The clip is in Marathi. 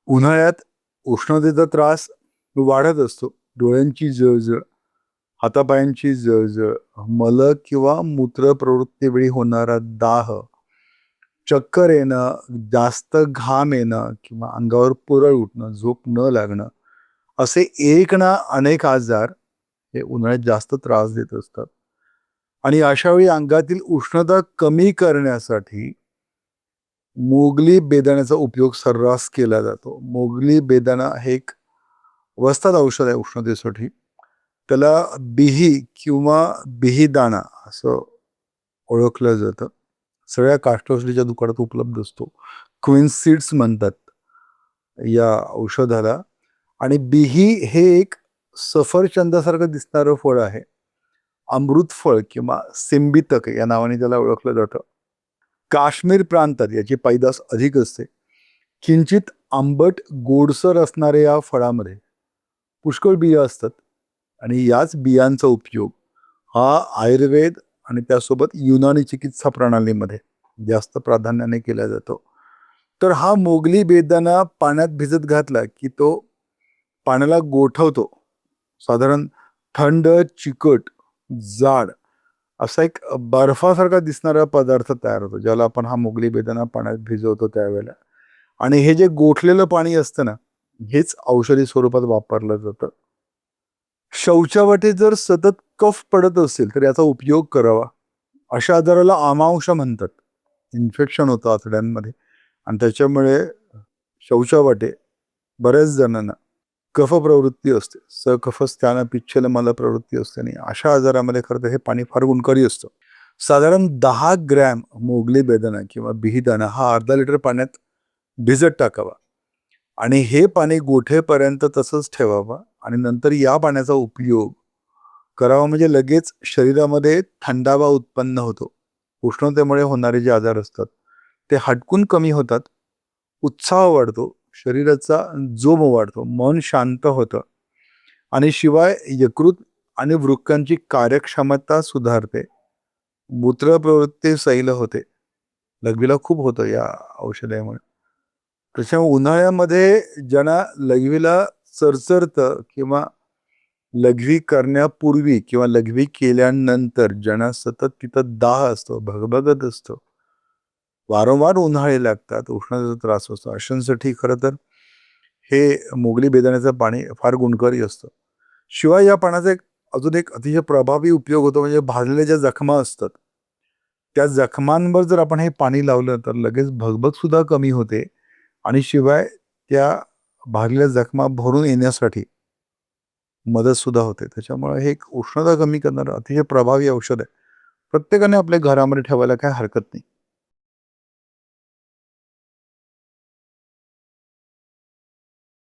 उन्हाळ्यात उष्णतेचा त्रास वाढत असतो. डोळ्यांची जळजळ, हातापायांची जळजळ, मल किंवा मूत्र प्रवृत्तीवेळी होणारा दाह, चक्कर येणं, जास्त घाम येणं किंवा अंगावर पुरळ उठणं, झोप न लागणं, असे एक ना अनेक आजार हे उन्हाळ्यात जास्त त्रास देत असतात. आणि अशावेळी अंगातील उष्णता कमी करण्यासाठी मोगली बेदाण्याचा उपयोग सर्रास केला जातो. मोगली बेदाणा हे एक वस्ताद औषध आहे उष्णतेसाठी. त्याला बिही किंवा बिहीदाणा असं ओळखलं जातं. सगळ्या काष्ठौषधीच्या दुकानात उपलब्ध असतो. क्वीन सीड्स म्हणतात या औषधाला. आणि बिही हे एक सफरचंदासारखं दिसणारं फळ आहे. अमृत फळ किंवा सिंबितक या नावाने त्याला ओळखलं जातं. काश्मीर प्रांतात याची पैदास अधिक असते. किंचित आंबट गोडसर असणाऱ्या या फळामध्ये पुष्कळ बिया असतात आणि याच बियांचा उपयोग हा आयुर्वेद आणि त्यासोबत युनानी चिकित्सा प्रणालीमध्ये जास्त प्राधान्याने केला जातो. तर हा मोगली बेदाणा पाण्यात भिजत घातला की तो पाण्याला गोठवतो. साधारण थंड, चिकट, जाड असा एक बर्फासारखा दिसणारा पदार्थ तयार होतो, ज्याला आपण हा मोगली बेदाणा पाण्यात भिजवतो त्यावेळेला. आणि हे जे गोठलेलं पाणी असतं ना, हेच औषधी स्वरूपात वापरलं जातं. शौचावाटे जर सतत कफ पडत असेल तर याचा उपयोग करावा. अशा आजाराला आमावशा म्हणतात. इन्फेक्शन होतं आतड्यांमध्ये आणि त्याच्यामुळे शौचावाटे बऱ्याच जणांना कफ प्रवृत्ती असते. सकफस्थान पिच्छलमल प्रवृत्ती असते आणि अशा आजारामध्ये खरं तर हे पाणी फार गुणकारी असतं. साधारण 10 ग्रॅम मोगली बेदाणा किंवा बिहीदाणा हा अर्धा लिटर पाण्यात भिजत टाकावा आणि हे पाणी गोठेपर्यंत तसंच ठेवावं आणि नंतर या पाण्याचा उपयोग करावा. म्हणजे लगेच शरीरामध्ये थंडावा उत्पन्न होतो. उष्णतेमुळे होणारे जे आजार असतात ते हटकून कमी होतात. उत्साह वाढतो, शरीराचा जोम वाढतो, मन शांत होतं आणि शिवाय यकृत आणि वृक्कांची कार्यक्षमता सुधारते. मूत्रप्रवृत्ती सैल होते. लघवीला खूप होतं या औषधामुळे. त्याच्यामुळे उन्हाळ्यामध्ये ज्यांना लघवीला चरचरतं किंवा लघवी करण्यापूर्वी किंवा लघवी केल्यानंतर ज्यांना सतत तिथं दाह असतो, भगभगत असतो, वारंवार उन्हाळे लागतात, उष्णतेचा त्रास असतो, अशांसाठी खरं तर हे मोगली बेदाण्याचं पाणी फार गुणकारी असतं. शिवाय या पाण्याचा अजून एक अतिशय प्रभावी उपयोग होतो, म्हणजे भाजलेल्या ज्या जखमा असतात त्या जखमांवर जर आपण हे पाणी लावलं तर लगेच भगभग सुद्धा कमी होते आणि शिवाय त्या भाजलेल्या जखमा भरून येण्यासाठी मदत सुद्धा होते. त्याच्यामुळे हे एक उष्णता कमी करणारं अतिशय प्रभावी औषध आहे. प्रत्येकाने आपल्या घरामध्ये ठेवायला काय हरकत नाही.